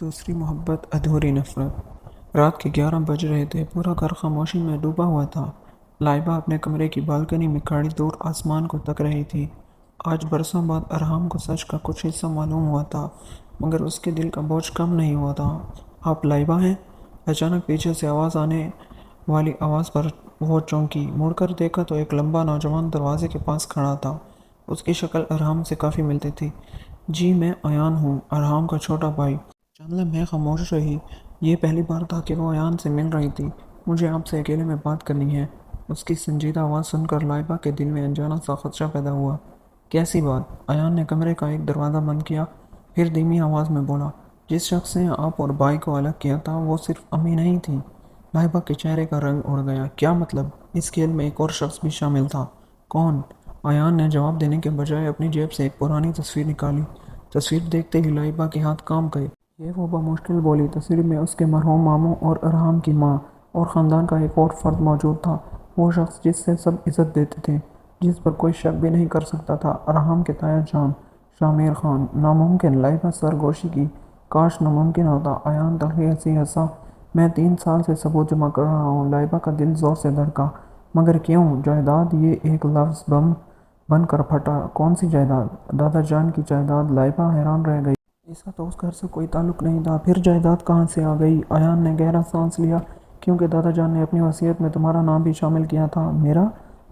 دوسری محبت ادھوری نفرت۔ رات کے 11 بج رہے تھے، پورا گھر خاموشی میں ڈوبا ہوا تھا۔ لائبہ اپنے کمرے کی بالکنی میں کھڑی دور آسمان کو تک رہی تھی۔ آج برسوں بعد ارحام کو سچ کا کچھ حصہ معلوم ہوا تھا، مگر اس کے دل کا بوجھ کم نہیں ہوا تھا۔ آپ لائبہ ہیں؟ اچانک پیچھے سے آواز آنے والی آواز پر وہ چونکی، مڑ کر دیکھا تو ایک لمبا نوجوان دروازے کے پاس کھڑا تھا۔ اس کی شکل ارحام سے کافی ملتی تھی۔ جی میں ایان ہوں، ارحام کا چھوٹا بھائی۔ چند لمحے خاموش رہی۔ یہ پہلی بار تھا کہ وہ ایان سے مل رہی تھی۔ مجھے آپ سے اکیلے میں بات کرنی ہے۔ اس کی سنجیدہ آواز سن کر لائبہ کے دل میں انجانہ سا خدشہ پیدا ہوا۔ کیسی بات؟ ایان نے کمرے کا ایک دروازہ بند کیا، پھر دھیمی آواز میں بولا، جس شخص نے آپ اور بھائی کو الگ کیا تھا وہ صرف امی نہیں تھی۔ لائبہ کے چہرے کا رنگ اڑ گیا۔ کیا مطلب؟ اس کھیل میں ایک اور شخص بھی شامل تھا۔ کون؟ ایان نے جواب دینے کے بجائے اپنی جیب سے ایک پرانی تصویر نکالی۔ تصویر دیکھتے ہی لائبہ کے ہاتھ کانپ گئے۔ یہ وہ بمشکل بولی۔ تصویر میں اس کے مرحوم ماموں اور ارحام کی ماں اور خاندان کا ایک اور فرد موجود تھا، وہ شخص جس سے سب عزت دیتے تھے، جس پر کوئی شک بھی نہیں کر سکتا تھا، ارحام کے تایا جان شامر خان۔ ناممکن! لائبہ سرگوشی کی۔ کاش ناممکن ہوتا! ایان تلخی ہنسی ہنسا۔ میں 3 سال سے ثبوت جمع کر رہا ہوں۔ لائبہ کا دل زور سے دھڑکا۔ مگر کیوں؟ جائیداد! یہ ایک لفظ بم بن کر پھٹا۔ کون سی جائیداد؟ دادا جان کی جائیداد؟ لائبہ حیران رہ گئی۔ اس کا تو اس گھر سے کوئی تعلق نہیں تھا، پھر جائیداد کہاں سے آ گئی؟ ایان نے گہرا سانس لیا۔ کیونکہ دادا جان نے اپنی وصیت میں تمہارا نام بھی شامل کیا تھا۔ میرا؟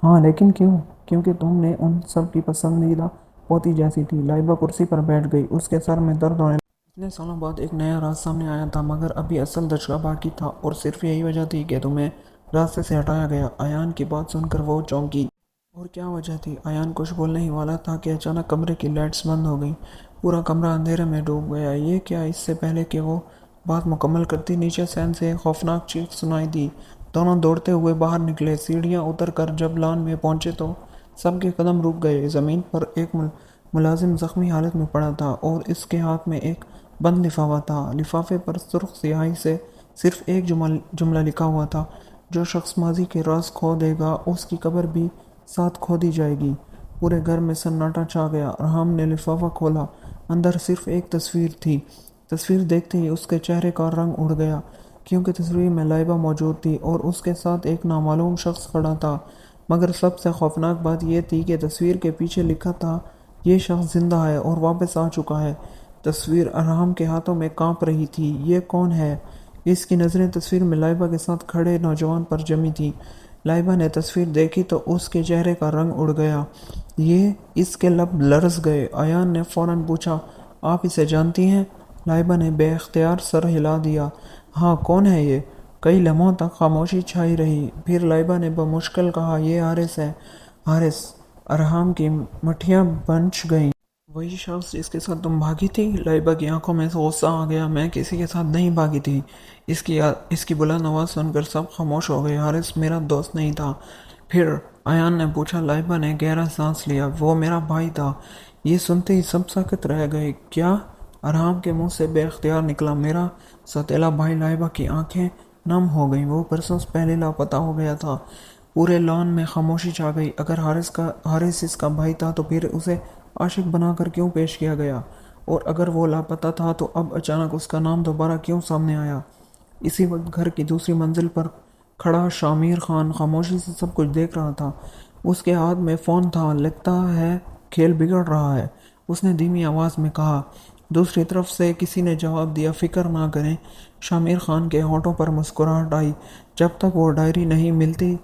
ہاں، لیکن کیوں؟ کیونکہ تم نے ان سب کی پسندیدہ پوتی جیسی تھی۔ لائبہ کرسی پر بیٹھ گئی، اس کے سر میں درد ہونے لگا۔ اتنے سالوں بعد ایک نیا راز سامنے آیا تھا، مگر ابھی اصل دھچکا باقی تھا، اور صرف یہی وجہ تھی کہ تمہیں راستے سے ہٹایا گیا۔ ایان کی بات سن کر وہ چونکی۔ اور کیا وجہ تھی؟ ایان کچھ بولنے ہی والا تھا کہ اچانک کمرے کی لائٹس بند ہو گئیں۔ پورا کمرہ اندھیرے میں ڈوب گیا۔ یہ کیا؟ اس سے پہلے کہ وہ بات مکمل کرتی، نیچے سین سے ایک خوفناک چیخ سنائی دی۔ دونوں دوڑتے ہوئے باہر نکلے۔ سیڑھیاں اتر کر جب لان میں پہنچے تو سب کے قدم رک گئے۔ زمین پر ایک ملازم زخمی حالت میں پڑا تھا، اور اس کے ہاتھ میں ایک بند لفافہ تھا۔ لفافے پر سرخ سیاہی سے صرف ایک جملہ لکھا ہوا تھا، جو شخص ماضی کے راز کھو دے گا اس کی قبر بھی ساتھ کھو دی جائے گی۔ پورے گھر میں سناٹا چھا گیا۔ ارحام نے لفافہ کھولا۔ اندر صرف ایک تصویر تھی۔ تصویر دیکھتے ہی اس کے چہرے کا رنگ اڑ گیا، کیونکہ تصویر میں لائبہ موجود تھی اور اس کے ساتھ ایک نامعلوم شخص کھڑا تھا۔ مگر سب سے خوفناک بات یہ تھی کہ تصویر کے پیچھے لکھا تھا، یہ شخص زندہ ہے اور واپس آ چکا ہے۔ تصویر ارحام کے ہاتھوں میں کانپ رہی تھی۔ یہ کون ہے؟ اس کی نظریں تصویر میں لائبہ کے ساتھ کھڑے نوجوان پر جمی تھیں۔ لائبہ نے تصویر دیکھی تو اس کے چہرے کا رنگ اڑ گیا۔ یہ؟ اس کے لب لرز گئے۔ ایان نے فوراً پوچھا، آپ اسے جانتی ہیں؟ لائبہ نے بے اختیار سر ہلا دیا۔ ہاں، کون ہے یہ؟ کئی لمحوں تک خاموشی چھائی رہی، پھر لائبہ نے بمشکل کہا، یہ حارث ہے۔ حارث؟ ارحام کی مٹھیاں بنچ گئیں۔ وہی شخص جس کے ساتھ تم بھاگی تھی؟ لائبہ کی آنکھوں میں غصہ آ گیا۔ میں کسی کے ساتھ نہیں بھاگی تھی۔ اس کی بلند آواز سن کر سب خاموش ہو گئے۔ حارث میرا دوست نہیں تھا۔ پھر؟ ایان نے پوچھا۔ لائبہ نے گہرا سانس لیا۔ وہ میرا بھائی تھا۔ یہ سنتے ہی سب ساکت رہ گئے۔ کیا؟ ارحام کے منہ سے بے اختیار نکلا، میرا سوتیلا بھائی۔ لائبہ کی آنکھیں نم ہو گئیں۔ وہ برسوں پہلے لاپتہ ہو گیا تھا۔ پورے لان میں خاموشی چھا گئی۔ اگر حارث اس کا بھائی تھا تو پھر اسے عاشق بنا کر کیوں پیش کیا گیا؟ اور اگر وہ لاپتہ تھا تو اب اچانک اس کا نام دوبارہ کیوں سامنے آیا؟ اسی وقت گھر کی دوسری منزل پر کھڑا شامر خان خاموشی سے سب کچھ دیکھ رہا تھا۔ اس کے ہاتھ میں فون تھا۔ لگتا ہے کھیل بگڑ رہا ہے، اس نے دھیمی آواز میں کہا۔ دوسری طرف سے کسی نے جواب دیا، فکر نہ کریں۔ شامر خان کے ہونٹوں پر مسکراہٹ آئی۔ جب تک وہ ڈائری نہیں ملتی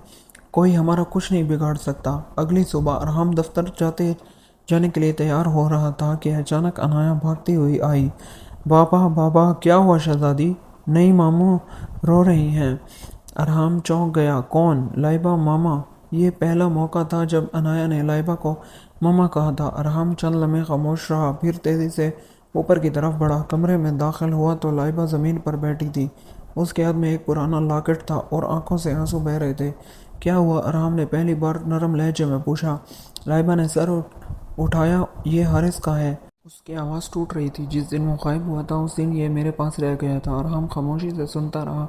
کوئی ہمارا کچھ نہیں بگاڑ سکتا۔ اگلی صبح ارحام دفتر جانے کے لیے تیار ہو رہا تھا کہ اچانک عنایا بھاگتی ہوئی آئی۔ بابا بابا! کیا ہوا شہزادی؟ نہیں، ماموں رو رہی ہیں۔ ارحام چونک گیا۔ کون؟ لائبہ ماما۔ یہ پہلا موقع تھا جب عنایا نے لائبہ کو ماما کہا تھا۔ ارحام چند لمحے خاموش رہا، پھر تیزی سے اوپر کی طرف بڑھا۔ کمرے میں داخل ہوا تو لائبہ زمین پر بیٹھی تھی۔ اس کے ہاتھ میں ایک پرانا لاکٹ تھا اور آنکھوں سے آنسو بہہ رہے تھے۔ کیا ہوا؟ ارحام نے پہلی بار نرم لہجے میں پوچھا۔ لائبہ نے سر اٹھایا۔ یہ حارث کا ہے۔ اس کی آواز ٹوٹ رہی تھی۔ جس دن وہ غائب ہوا تھا اس دن یہ میرے پاس رہ گیا تھا۔ ارحام خاموشی سے سنتا رہا۔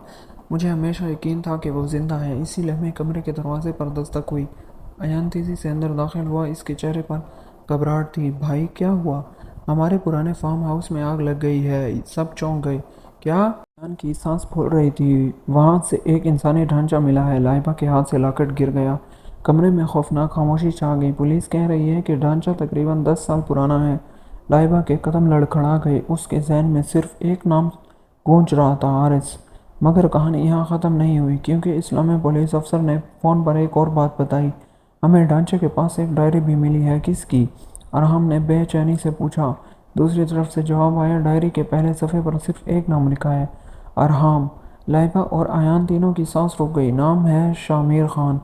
مجھے ہمیشہ یقین تھا کہ وہ زندہ ہے۔ اسی لمحے کمرے کے دروازے پر دستک ہوئی۔ ایان تیزی سے اندر داخل ہوا۔ اس کے چہرے پر گھبراہٹ تھی۔ بھائی؟ کیا ہوا؟ ہمارے پرانے فارم ہاؤس میں آگ لگ گئی ہے، سب چونک گئے۔ کیا؟ ایان کی سانس پھول رہی تھی۔ وہاں سے ایک انسانی ڈھانچہ ملا ہے۔ لائبہ کے ہاتھ سے لاکٹ گر گیا۔ کمرے میں خوفناک خاموشی چھا گئی۔ پولیس کہہ رہی ہے کہ ڈھانچہ تقریباً 10 سال پرانا ہے۔ لائبہ کے قدم لڑکھڑا گئے۔ اس کے ذہن میں صرف ایک نام گونج رہا تھا، حارث۔ مگر کہانی یہاں ختم نہیں ہوئی، کیونکہ اس لمحے پولیس افسر نے فون پر ایک اور بات بتائی۔ ہمیں ڈھانچے کے پاس ایک ڈائری بھی ملی ہے۔ کس کی؟ ارحم نے بے چینی سے پوچھا۔ دوسری طرف سے جواب آیا، ڈائری کے پہلے صفحے پر صرف ایک نام لکھا ہے، ارحم۔ لائبہ اور ایان تینوں کی سانس رک گئی۔ نام ہے شامیر خان۔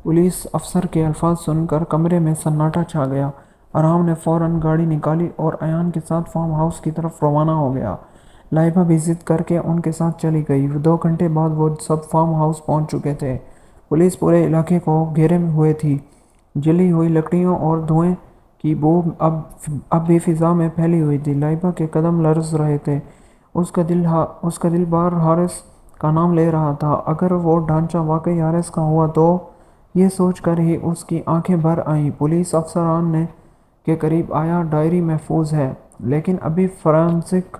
پولیس افسر کے الفاظ سن کر کمرے میں سناٹا چھا گیا۔ ارحم نے فوراً گاڑی نکالی اور ایان کے ساتھ فارم ہاؤس کی طرف روانہ ہو گیا۔ لائبہ بھی ضد کر کے ان کے ساتھ چلی گئی۔ 2 گھنٹے بعد وہ سب فارم ہاؤس پہنچ چکے تھے۔ پولیس پورے علاقے کو گھیرے ہوئے تھی۔ جلی ہوئی لکڑیوں اور دھوئیں کی بو اب بھی فضا میں پھیلی ہوئی تھی۔ لائبہ کے قدم لرز رہے تھے۔ اس کا دل بار حارث کا نام لے رہا تھا۔ اگر وہ ڈھانچہ واقعی حارث کا ہوا تو؟ یہ سوچ کر ہی اس کی آنکھیں بھر آئیں۔ پولیس افسران کے قریب آیا۔ ڈائری محفوظ ہے، لیکن ابھی فورینسک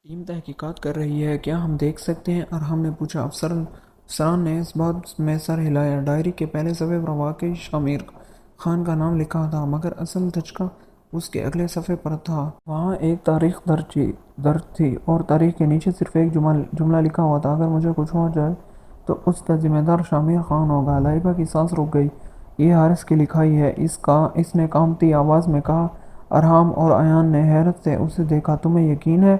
ٹیم تحقیقات کر رہی ہے۔ کیا ہم دیکھ سکتے ہیں؟ ارحم نے پوچھا۔ افسران نے اس بات میں سر ہلایا۔ ڈائری کے پہلے صفحے پر واقعی شامیر خان کا نام لکھا تھا، مگر اصل دھچکا اس کے اگلے صفحے پر تھا۔ وہاں ایک تاریخ درج تھی اور تاریخ کے نیچے صرف ایک جملہ لکھا ہوا تھا، اگر مجھے کچھ ہو جائے تو اس کا ذمہ دار شامیر خان ہوگا۔ لائبہ کی سانس رک گئی۔ یہ حارث کی لکھائی ہے، اس نے کانپتی آواز میں کہا۔ ارحم اور ایان نے حیرت سے اسے دیکھا۔ تمہیں یقین ہے؟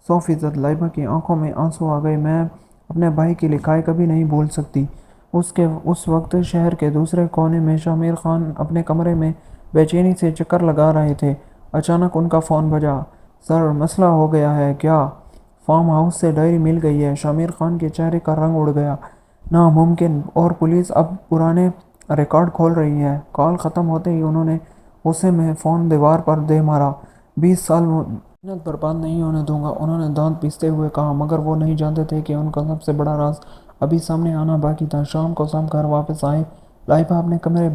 100%۔ لائبہ کی آنکھوں میں آنسو آ گئے۔ میں اپنے بھائی کی لکھائی کبھی نہیں بھول سکتی۔ اس وقت شہر کے دوسرے کونے میں شامیر خان اپنے کمرے میں بے چینی سے چکر لگا رہے تھے۔ اچانک ان کا فون بجا۔ سر، مسئلہ ہو گیا ہے۔ کیا؟ فارم ہاؤس سے ڈائری مل گئی ہے۔ شامیر خان کے چہرے کا رنگ اڑ گیا۔ ناممکن! اور پولیس اب پرانے ریکارڈ کھول رہی ہے؟ کال ختم ہوتے ہی انہوں نے غصے میں فون دیوار پر دے مارا۔ 20 سال محنت برباد نہیں ہونے دوں گا، انہوں نے دانت پیستے ہوئے کہا، مگر وہ نہیں جانتے تھے کہ ان کا سب سے بڑا راز ابھی سامنے آنا باقی تھا۔ شام کو سب گھر واپس آئے۔ لائبہ اپنے کمرے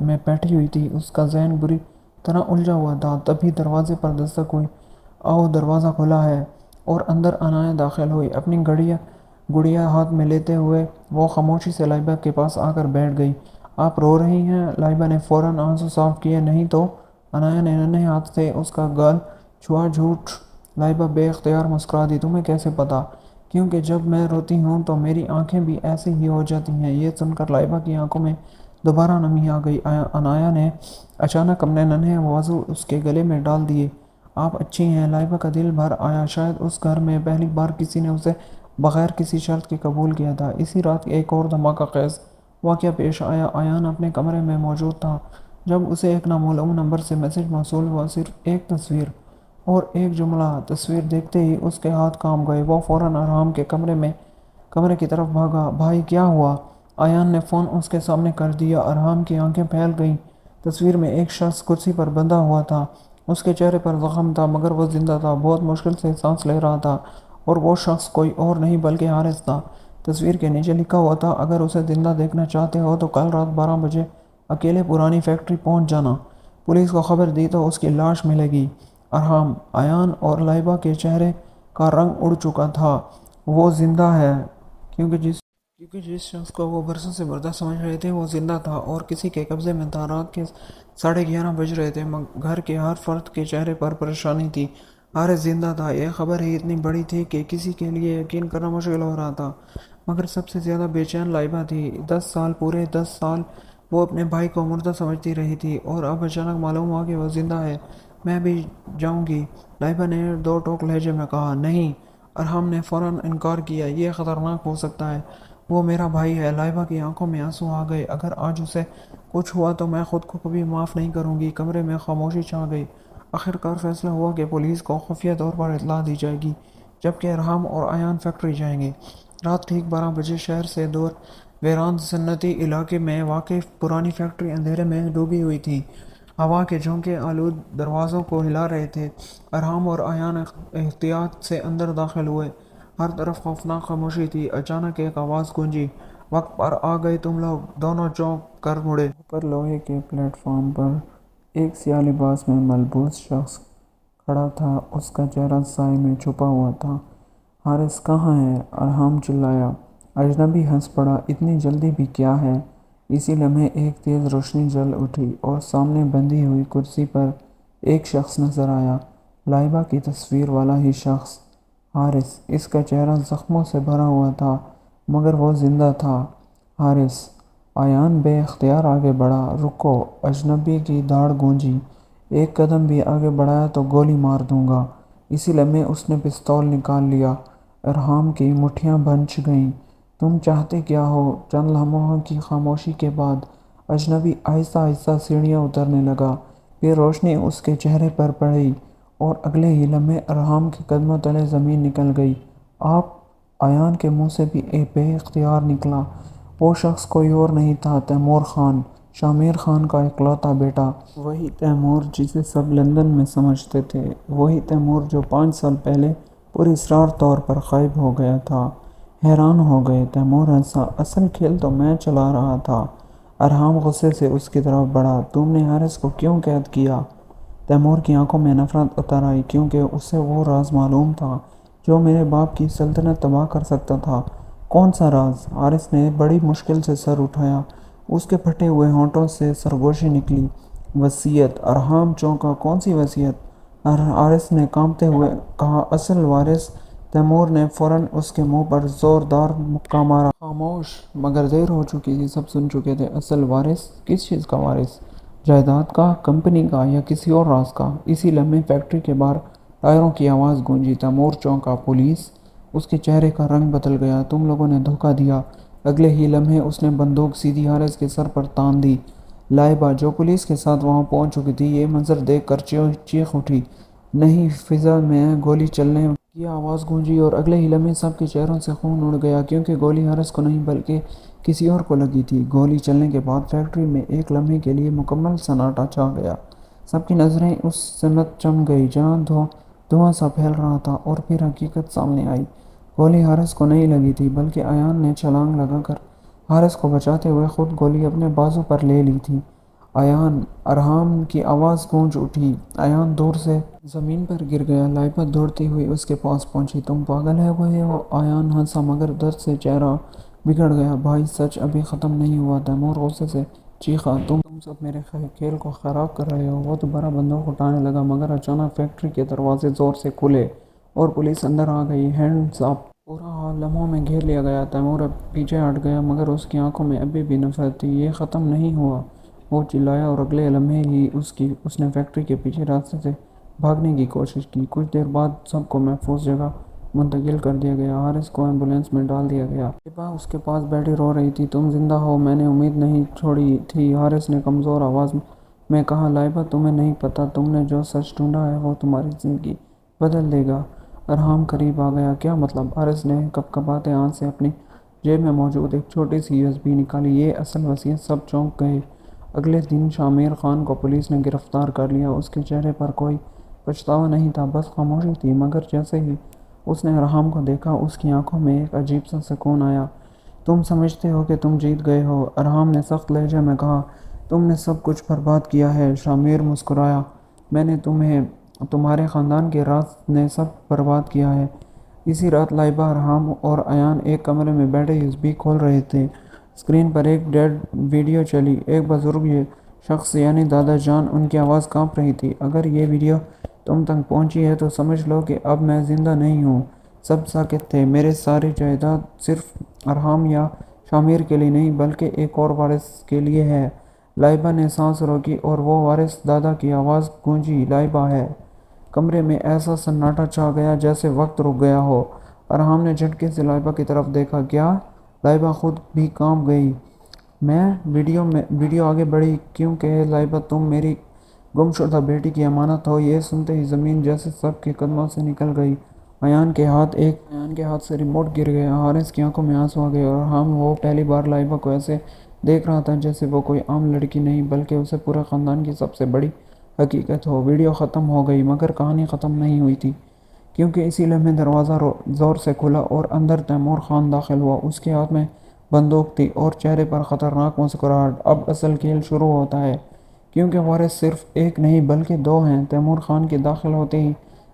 میں بیٹھی ہوئی تھی۔ اس کا ذہن بری طرح الجھا ہوا تھا۔ تبھی دروازے پر دستک ہوئی۔ آؤ، دروازہ کھلا ہے۔ اور اندر عنایت داخل ہوئی۔ اپنی گڑیا ہاتھ میں لیتے ہوئے وہ خاموشی سے لائبہ کے پاس آ کر بیٹھ گئی۔ آپ رو رہی ہیں؟ لائبہ نے فوراً آنسو صاف کیے۔ نہیں تو؟ عنایت نے ننھے ہاتھ سے اس کا گال چھوا۔ جھوٹ! لائبہ بے اختیار مسکرا دی۔ تمہیں کیسے پتا؟ کیونکہ جب میں روتی ہوں تو میری آنکھیں بھی ایسے ہی ہو جاتی ہیں۔ یہ سن کر لائبہ کی آنکھوں میں دوبارہ نمی آ گئی۔ عنایت نے اچانک اپنے ننھے بازو اس کے گلے میں ڈال دیے۔ آپ اچھی ہیں؟ لائبہ کا دل بھر آیا۔ شاید اس گھر میں پہلی بار کسی نے اسے بغیر کسی شرط کے قبول کیا تھا۔ اسی رات ایک اور دھماکہ خیز واقعہ پیش آیا۔ ایان اپنے کمرے میں موجود تھا جب اسے ایک نامعلوم نمبر سے میسج موصول ہوا، صرف ایک تصویر اور ایک جملہ۔ تصویر دیکھتے ہی اس کے ہاتھ کانپ گئے۔ وہ فوراً ارحم کے کمرے کی طرف بھاگا۔ بھائی، کیا ہوا؟ ایان نے فون اس کے سامنے کر دیا۔ ارحم کی آنکھیں پھیل گئیں۔ تصویر میں ایک شخص کرسی پر بندھا ہوا تھا۔ اس کے چہرے پر زخم تھا، مگر وہ زندہ تھا، بہت مشکل سے سانس لے رہا تھا، اور وہ شخص کوئی اور نہیں بلکہ حارث تھا۔ تصویر کے نیچے لکھا ہوا تھا، اگر اسے زندہ دیکھنا چاہتے ہو تو کل رات 12 بجے اکیلے پرانی فیکٹری پہنچ جانا۔ پولیس کو خبر دی تو اس کی لاش ملے گی۔ ارحم، ایان اور لائبہ کے چہرے کا رنگ اڑ چکا تھا۔ وہ زندہ ہے! کیونکہ جس شخص کو وہ برسوں سے مردہ سمجھ رہے تھے وہ زندہ تھا اور کسی کے قبضے میں تھا۔ رات کے 11:30 بج رہے تھے۔ گھر کے ہر فرد کے چہرے پر پریشانی تھی۔ حارث زندہ تھا، یہ خبر ہی اتنی بڑی تھی کہ کسی کے لیے یقین کرنا مشکل ہو رہا تھا، مگر سب سے زیادہ بے چین لائبہ تھی۔ 10 سال وہ اپنے بھائی کو مردہ سمجھتی رہی تھی، اور اب اچانک معلوم ہوا کہ وہ زندہ ہے۔ میں بھی جاؤں گی، لائبہ نے دو ٹوک لہجے میں کہا۔ نہیں! ارحم نے فوراً انکار کیا۔ یہ خطرناک ہو سکتا ہے، وہ میرا بھائی ہے۔ لائبہ کی آنکھوں میں آنسو آ گئے۔ اگر آج اسے کچھ ہوا تو میں خود کو کبھی معاف نہیں کروں گی۔ کمرے میں خاموشی چھا گئی۔ آخرکار فیصلہ ہوا کہ پولیس کو خفیہ طور پر اطلاع دی جائے گی، جبکہ ارحم اور ایان فیکٹری جائیں گے۔ رات ٹھیک 12 بجے شہر سے دور ویران صنعتی علاقے میں واقع پرانی فیکٹری اندھیرے میں ڈوبی ہوئی تھی۔ ہوا کے جھونکے آلود دروازوں کو ہلا رہے تھے۔ ارحم اور ایان احتیاط سے اندر داخل ہوئے۔ ہر طرف خوفناک خاموشی تھی۔ اچانک ایک آواز گونجی، وقت پر آ گئے تم لوگ! دونوں چونک کر مڑے۔ اوپر لوہے کے پلیٹ فارم پر ایک سیاہ لباس میں ملبوس شخص کھڑا تھا، اس کا چہرہ سائے میں چھپا ہوا تھا۔ حارث کہاں ہے؟ ارحام چلایا۔ اجنبی ہنس پڑا۔ اتنی جلدی بھی کیا ہے؟ اسی لمحے ایک تیز روشنی جل اٹھی اور سامنے بندھی ہوئی کرسی پر ایک شخص نظر آیا، لائبہ کی تصویر والا ہی شخص، حارث۔ اس کا چہرہ زخموں سے بھرا ہوا تھا مگر وہ زندہ تھا۔ حارث! ایان بے اختیار آگے بڑھا۔ رکو! اجنبی کی داڑھ گونجی۔ ایک قدم بھی آگے بڑھایا تو گولی مار دوں گا۔ اسی لمحے اس نے پستول نکال لیا۔ ارحام کی مٹھیاں بھنج گئیں۔ تم چاہتے کیا ہو؟ چند لمحوں کی خاموشی کے بعد اجنبی آہستہ آہستہ سیڑھیاں اترنے لگا، پھر روشنی اس کے چہرے پر پڑی اور اگلے ہی لمحے ارحام کے قدموں تلے زمین نکل گئی۔ آپ! ایان کے منہ سے بھی بے اختیار نکلا۔ وہ شخص کوئی اور نہیں تھا، تیمور خان، شامیر خان کا اکلوتا بیٹا۔ وہی تیمور جسے سب لندن میں سمجھتے تھے، وہی تیمور جو 5 سال پہلے پراسرار طور پر غائب ہو گیا تھا۔ حیران ہو گئے۔ تیمور ہنسا۔ اصل کھیل تو میں چلا رہا تھا۔ ارحام غصے سے اس کی طرف بڑھا۔ تم نے حارث کو کیوں قید کیا؟ تیمور کی آنکھوں میں نفرت اتر آئی، کیونکہ اسے وہ راز معلوم تھا جو میرے باپ کی سلطنت تباہ کر سکتا تھا۔ کون سا راز؟ حارث نے بڑی مشکل سے سر اٹھایا۔ اس کے پھٹے ہوئے ہونٹوں سے سرگوشی نکلی۔ وصیت! ارحام چونکا۔ کون سی وصیت؟ حارث نے کانپتے ہوئے کہا۔ اصل وارث! تیمور نے فوراً اس کے منہ پر زوردار مکہ مارا۔ خاموش! مگر دیر ہو چکی تھی، سب سن چکے تھے۔ اصل وارث؟ کس چیز کا وارث؟ جائیداد کا، کمپنی کا، یا کسی اور راز کا؟ اسی لمحے فیکٹری کے باہر ٹائروں کی آواز گونجی۔ تیمور چونکا۔ پولیس؟ اس کے چہرے کا رنگ بدل گیا۔ تم لوگوں نے دھوکہ دیا۔ اگلے ہی لمحے اس نے بندوق سیدھی حارث کے سر پر تان دی۔ لائبہ، جو پولیس کے ساتھ وہاں پہنچ چکی تھی، یہ منظر دیکھ کر چیخ اٹھی۔ نہیں! فضا میں گولی چلنے کی آواز گونجی اور اگلے ہی لمحے سب کے چہروں سے خون اڑ گیا، کیونکہ گولی حارث کو نہیں بلکہ کسی اور کو لگی تھی۔ گولی چلنے کے بعد فیکٹری میں ایک لمحے کے لیے مکمل سناٹا چھا گیا۔ سب کی نظریں اس سمت چم گئیں جہاں دھواں سا پھیل رہا تھا، اور پھر حقیقت سامنے آئی۔ گولی حارث کو نہیں لگی تھی، بلکہ ایان نے چھلانگ لگا کر حارث کو بچاتے ہوئے خود گولی اپنے بازو پر لے لی تھی۔ ایان! ارحام کی آواز گونج اٹھی۔ ایان دور سے زمین پر گر گیا۔ لائبہ دوڑتی ہوئی اس کے پاس پہنچی۔ تم پاگل ہوئے ہو؟ ایان ہنسا مگر درد سے چہرہ بگڑ گیا۔ بھائی، سچ ابھی ختم نہیں ہوا۔ تیمور غصے سے چیخا۔ تم سب میرے کھیل کو خراب کر رہے ہو۔ وہ دوبارہ بندوق اٹھانے لگا مگر اچانک فیکٹری کے دروازے زور سے کھلے اور پولیس اندر آ گئی۔ ہینڈز اپ! پورا ہال لمحوں میں گھیر لیا گیا۔ تیمور اب پیچھے ہٹ گیا مگر اس کی آنکھوں میں ابھی بھی نفرت تھی۔ یہ ختم نہیں ہوا! وہ چلایا اور اگلے لمحے ہی اس نے فیکٹری کے پیچھے راستے سے بھاگنے کی کوشش کی۔ کچھ دیر بعد سب کو محفوظ جگہ منتقل کر دیا گیا۔ حارث کو ایمبولینس میں ڈال دیا گیا۔ لائبہ اس کے پاس بیٹھی رو رہی تھی۔ تم زندہ ہو، میں نے امید نہیں چھوڑی تھی، حارث نے کمزور آواز میں کہا۔ لائبہ، تمہیں نہیں پتہ، تم نے جو سچ ڈھونڈا ہے وہ تمہاری زندگی بدل دے گا۔ ارحام قریب آ گیا۔ کیا مطلب؟ حارث نے کپکپاتے ہاتھ سے اپنی جیب میں موجود ایک چھوٹی سی USB نکالی۔ یہ اصل وصیت! سب چونک گئے۔ اگلے دن شامیر خان کو پولیس نے گرفتار کر لیا۔ اس کے چہرے پر کوئی پچھتاوا نہیں تھا، بس خاموشی تھی، مگر جیسے ہی اس نے ارحام کو دیکھا، اس کی آنکھوں میں ایک عجیب سا سکون آیا۔ تم سمجھتے ہو کہ تم جیت گئے ہو؟ ارحام نے سخت لہجے میں کہا۔ تم نے سب کچھ برباد کیا ہے۔ شامیر مسکرایا۔ میں نے تمہیں، تمہارے خاندان کے راز نے سب برباد کیا ہے۔ اسی رات لائبہ، ارحام اور ایان ایک کمرے میں بیٹھے USB کھول رہے تھے۔ اسکرین پر ایک ڈیڈ ویڈیو چلی۔ ایک بزرگ شخص یعنی دادا جان، ان کی آواز کانپ رہی تھی۔ اگر یہ ویڈیو تم تک پہنچی ہے تو سمجھ لو کہ اب میں زندہ نہیں ہوں۔ سب ساکت تھے۔ میری ساری جائیداد صرف ارحام یا شامیر کے لیے نہیں بلکہ ایک اور وارث کے لیے ہے۔ لائبہ نے سانس روکی اور وہ وارث دادا کی آواز گونجی۔ لائبہ ہے! کمرے میں ایسا سناٹا چھا گیا جیسے وقت رک گیا ہو۔ ارحام نے جھٹکے سے لائبہ کی طرف دیکھا۔ کیا؟ لائبہ خود بھی کانپ گئی۔ ویڈیو آگے بڑھی۔ کیونکہ لائبہ، تم میری گمشدہ بیٹی کی امانت ہو۔ یہ سنتے ہی زمین جیسے سب کے قدموں سے نکل گئی۔ ایان کے ہاتھ سے ریموٹ گر گیا۔ حارث کی آنکھوں میں آنسو آ گئے۔ ارحام، وہ پہلی بار لائبہ کو ایسے دیکھ رہا تھا جیسے وہ کوئی عام لڑکی نہیں بلکہ اسے پورے خاندان کی سب سے بڑی حقیقت ہو۔ ویڈیو ختم ہو گئی مگر کہانی ختم نہیں ہوئی تھی، کیونکہ اسی لمحے دروازہ زور سے کھلا اور اندر تیمور خان داخل ہوا۔ اس کے ہاتھ میں بندوق تھی اور چہرے پر خطرناک مسکراہٹ۔ اب اصل کھیل شروع ہوتا ہے۔ کیونکہ وارث صرف ایک نہیں بلکہ دو ہیں۔ تیمور خان کے داخل ہوتے ہی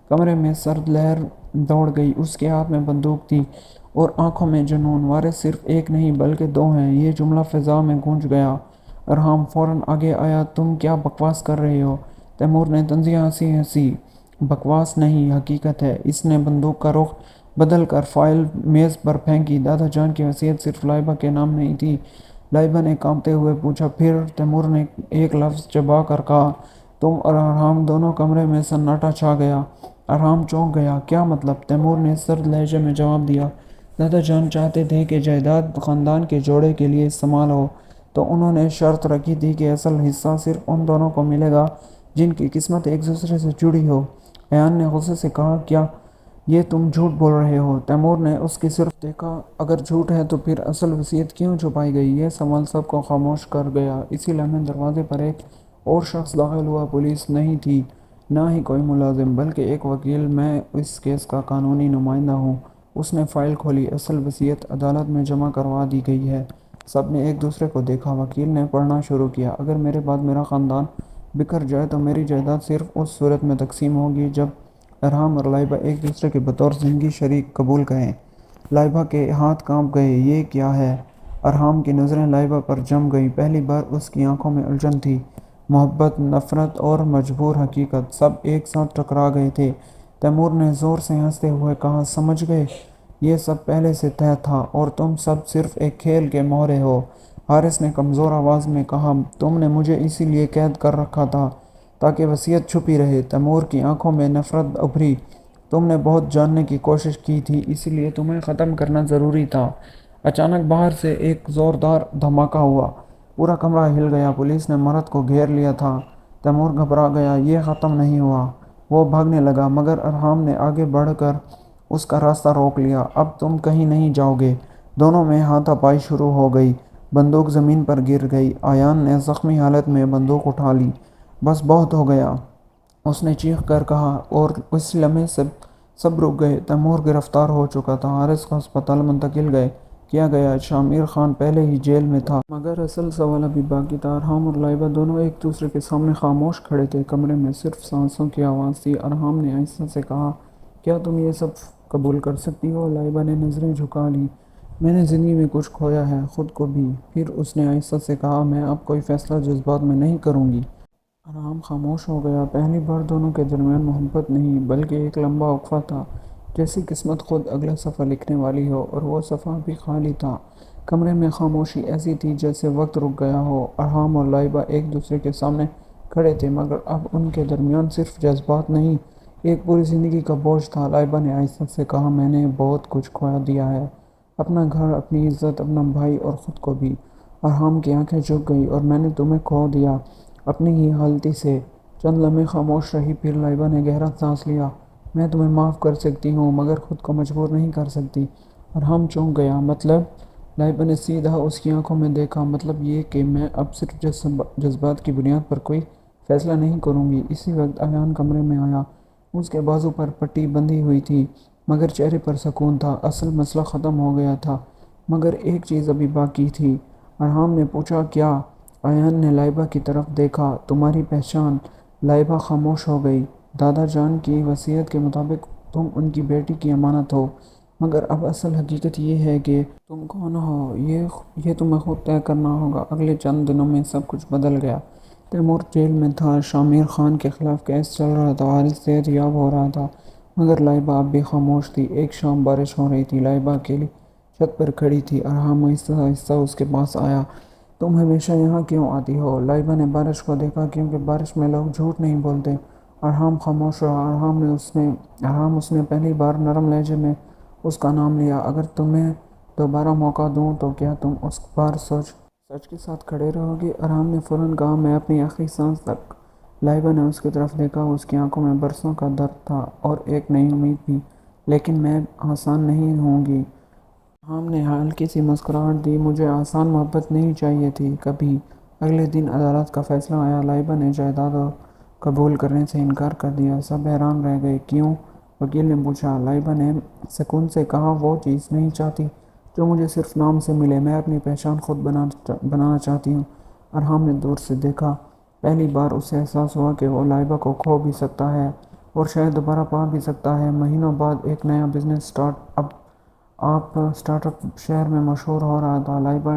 کمرے میں سرد لہر دوڑ گئی۔ اس کے ہاتھ میں بندوق تھی اور آنکھوں میں جنون۔ وارث صرف ایک نہیں بلکہ دو ہیں، یہ جملہ فضا میں گونج گیا۔ ارحام فوراً آگے آیا۔ تم کیا بکواس کر رہے ہو؟ تیمور نے طنزیہ ہنسی۔ بکواس نہیں، حقیقت ہے۔ اس نے بندوق کا رخ بدل کر فائل میز پر پھینکی۔ دادا جان کی وصیت صرف لائبہ کے نام نہیں تھی۔ لائبہ نے کانپتے ہوئے پوچھا، پھر؟ تیمور نے ایک لفظ چبا کر کہا، تم اور ارحام دونوں۔ کمرے میں سناٹا چھا گیا۔ ارحام چونک گیا۔ کیا مطلب؟ تیمور نے سرد لہجے میں جواب دیا، دادا جان چاہتے تھے کہ جائیداد خاندان کے جوڑے کے لیے استعمال ہو، تو انہوں نے شرط رکھی تھی کہ اصل حصہ صرف ان دونوں کو ملے گا جن کی قسمت ایک دوسرے سے جڑی ہو۔ ایان نے غصے سے کہا، کیا یہ تم جھوٹ بول رہے ہو؟ تیمور نے اس کی طرف دیکھا۔ اگر جھوٹ ہے تو پھر اصل وصیت کیوں چھپائی گئی؟ یہ سوال سب کو خاموش کر گیا۔ اسی لمحے دروازے پر ایک اور شخص داخل ہوا۔ پولیس نہیں تھی، نہ ہی کوئی ملازم، بلکہ ایک وکیل۔ میں اس کیس کا قانونی نمائندہ ہوں۔ اس نے فائل کھولی۔ اصل وصیت عدالت میں جمع کروا دی گئی ہے۔ سب نے ایک دوسرے کو دیکھا۔ وکیل نے پڑھنا شروع کیا۔ اگر میرے بعد میرا خاندان بکھر جائے تو میری جائیداد صرف اس صورت میں تقسیم ہوگی جب ارحام اور لائبہ ایک دوسرے کے بطور زندگی شریک قبول کریں۔ لائبہ کے ہاتھ کانپ گئے۔ یہ کیا ہے؟ ارحام کی نظریں لائبہ پر جم گئیں۔ پہلی بار اس کی آنکھوں میں الجھن تھی۔ محبت، نفرت اور مجبور حقیقت، سب ایک ساتھ ٹکرا گئے تھے۔ تیمور نے زور سے ہنستے ہوئے کہا، سمجھ گئے؟ یہ سب پہلے سے طے تھا اور تم سب صرف ایک کھیل کے مہرے ہو۔ حارث نے کمزور آواز میں کہا، تم نے مجھے اسی لیے قید کر رکھا تھا تاکہ وصیت چھپی رہے۔ تیمور کی آنکھوں میں نفرت ابھری۔ تم نے بہت جاننے کی کوشش کی تھی، اسی لیے تمہیں ختم کرنا ضروری تھا۔ اچانک باہر سے ایک زوردار دھماکہ ہوا۔ پورا کمرہ ہل گیا۔ پولیس نے مرد کو گھیر لیا تھا۔ تیمور گھبرا گیا۔ یہ ختم نہیں ہوا۔ وہ بھاگنے لگا، مگر ارحام نے آگے بڑھ کر اس کا راستہ روک لیا۔ اب تم کہیں نہیں جاؤ گے۔ دونوں میں ہاتھا پائی شروع ہو گئی۔ بندوق زمین پر گر گئی۔ ایان نے زخمی حالت میں بندوق اٹھا لی۔ بس بہت ہو گیا، اس نے چیخ کر کہا، اور اس لمحے سب رک گئے۔ تیمور گرفتار ہو چکا تھا۔ حارث کو ہسپتال منتقل کیا گیا۔ شامیر خان پہلے ہی جیل میں تھا۔ مگر اصل سوال ابھی باقی تھا۔ ارحام اور لائبہ دونوں ایک دوسرے کے سامنے خاموش کھڑے تھے۔ کمرے میں صرف سانسوں کی آواز تھی۔ ارحام نے آہستہ سے کہا، کیا تم یہ سب قبول کر سکتی ہو؟ لائبہ نے نظریں جھکا لیں۔ میں نے زندگی میں کچھ کھویا ہے، خود کو بھی۔ پھر اس نے آہستہ سے کہا، میں اب کوئی فیصلہ جذبات میں نہیں کروں گی۔ ارحام خاموش ہو گیا۔ پہلی بار دونوں کے درمیان محبت نہیں بلکہ ایک لمبا وقفہ تھا، جیسے قسمت خود اگلا صفحہ لکھنے والی ہو، اور وہ صفحہ ابھی خالی تھا۔ کمرے میں خاموشی ایسی تھی جیسے وقت رک گیا ہو۔ ارحام اور لائبہ ایک دوسرے کے سامنے کھڑے تھے، مگر اب ان کے درمیان صرف جذبات نہیں، ایک پوری زندگی کا بوجھ تھا۔ لائبہ نے آہستہ سے کہا، میں نے بہت کچھ کھو دیا ہے، اپنا گھر، اپنی عزت، اپنا بھائی اور خود کو بھی۔ ارحام کی آنکھیں جھک گئیں، اور میں نے تمہیں کھو دیا اپنی ہی غلطی سے۔ چند لمحے خاموش رہی، پھر لائبہ نے گہرا سانس لیا۔ میں تمہیں معاف کر سکتی ہوں، مگر خود کو مجبور نہیں کر سکتی۔ ارحام چونک گیا۔ مطلب؟ لائبہ نے سیدھا اس کی آنکھوں میں دیکھا۔ مطلب یہ کہ میں اب صرف جذبات کی بنیاد پر کوئی فیصلہ نہیں کروں گی۔ اسی وقت ایان کمرے میں آیا۔ اس کے بازو پر پٹی بندھی ہوئی تھی، مگر چہرے پر سکون تھا۔ اصل مسئلہ ختم ہو گیا تھا، مگر ایک چیز ابھی باقی تھی۔ ارحام نے پوچھا، کیا؟ ایان نے لائبہ کی طرف دیکھا، تمہاری پہچان؟ لائبہ خاموش ہو گئی۔ دادا جان کی وصیت کے مطابق تم ان کی بیٹی کی امانت ہو، مگر اب اصل حقیقت یہ ہے کہ تم کون ہو، یہ تمہیں خود طے کرنا ہوگا۔ اگلے چند دنوں میں سب کچھ بدل گیا۔ تیمور جیل میں تھا، شامیر خان کے خلاف کیس چل رہا تھا، حارث صحت یاب ہو رہا تھا، مگر لائبہ اب بھی خاموش تھی۔ ایک شام بارش ہو رہی تھی۔ لائبہ اکیلی چھت پر کھڑی تھی۔ ارحام آہستہ آہستہ اس کے پاس آیا۔ تم ہمیشہ یہاں کیوں آتی ہو؟ لائبہ نے بارش کو دیکھا۔ کیونکہ بارش میں لوگ جھوٹ نہیں بولتے۔ ارحام خاموش رہا۔ ارحام اس نے پہلی بار نرم لہجے میں اس کا نام لیا۔ اگر تمہیں دوبارہ موقع دوں تو کیا تم اس بار سچ کے ساتھ کھڑے رہو گی؟ ارحام نے فوراً کہا، میں اپنی آخری سانس تک۔ لائبہ نے اس کی طرف دیکھا۔ اس کی آنکھوں میں برسوں کا درد تھا اور ایک نئی امید بھی۔ لیکن میں آسان نہیں ہوں گی۔ ارحام نے ہلکی سی مسکراہٹ دی، مجھے آسان محبت نہیں چاہیے تھی کبھی۔ اگلے دن عدالت کا فیصلہ آیا۔ لائبہ نے جائیداد قبول کرنے سے انکار کر دیا۔ سب حیران رہ گئے۔ کیوں؟ وکیل نے پوچھا۔ لائبہ نے سکون سے کہا، وہ چیز نہیں چاہتی جو مجھے صرف نام سے ملے، میں اپنی پہچان خود بنانا چاہتی ہوں۔ ارحام نے دور سے دیکھا۔ پہلی بار اسے احساس ہوا کہ وہ لائبہ کو کھو بھی سکتا ہے اور شاید دوبارہ پا بھی سکتا ہے۔ مہینوں بعد ایک نیا بزنس اسٹارٹ اپ شہر میں مشہور ہو رہا تھا، لائبہ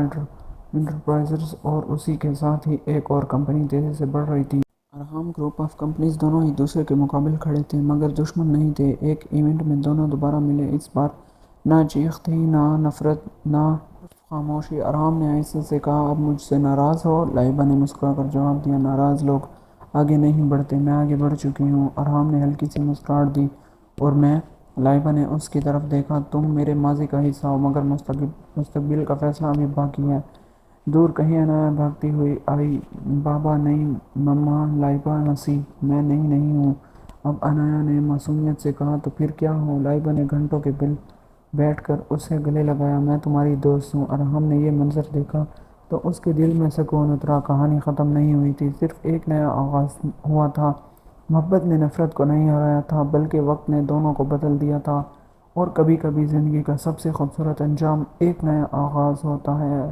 انٹرپرائزز، اور اسی کے ساتھ ہی ایک اور کمپنی تیزی سے بڑھ رہی تھی۔ ارہام گروپ آف کمپنیز دونوں ایک دوسرے کے مقابل کھڑے تھے مگر دشمن نہیں تھے۔ ایک ایونٹ میں دونوں دوبارہ ملے۔ اس بار نہ چیخ تھی، نہ نفرت، نہ خاموشی۔ ارہام نے آہستہ سے کہا، "اب مجھ سے ناراض ہو؟" لائبہ نے مسکرا کر جواب دیا، "ناراض لوگ آگے نہیں بڑھتے، میں آگے بڑھ چکی ہوں۔" ارہام نے ہلکی سی مسکراہٹ دی، "اور میں؟" لائبہ نے اس کی طرف دیکھا، "تم میرے ماضی کا حصہ ہو مگر مستقبل کا فیصلہ ابھی باقی ہے۔" دور کہیں انایا بھاگتی ہوئی آئی، "بابا نہیں، مما۔" لائبہ ہنسی، "میں نہیں ہوں۔" اب انایا نے معصومیت سے کہا، "تو پھر کیا ہو؟" لائبہ نے گھنٹوں کے بیٹھ کر اسے گلے لگایا، "میں تمہاری دوست ہوں۔" ارہام نے یہ منظر دیکھا تو اس کے دل میں سکون اترا۔ کہانی ختم نہیں ہوئی تھی، صرف ایک نیا آغاز ہوا تھا۔ محبت نے نفرت کو نہیں ہرایا تھا بلکہ وقت نے دونوں کو بدل دیا تھا، اور کبھی کبھی زندگی کا سب سے خوبصورت انجام ایک نیا آغاز ہوتا ہے۔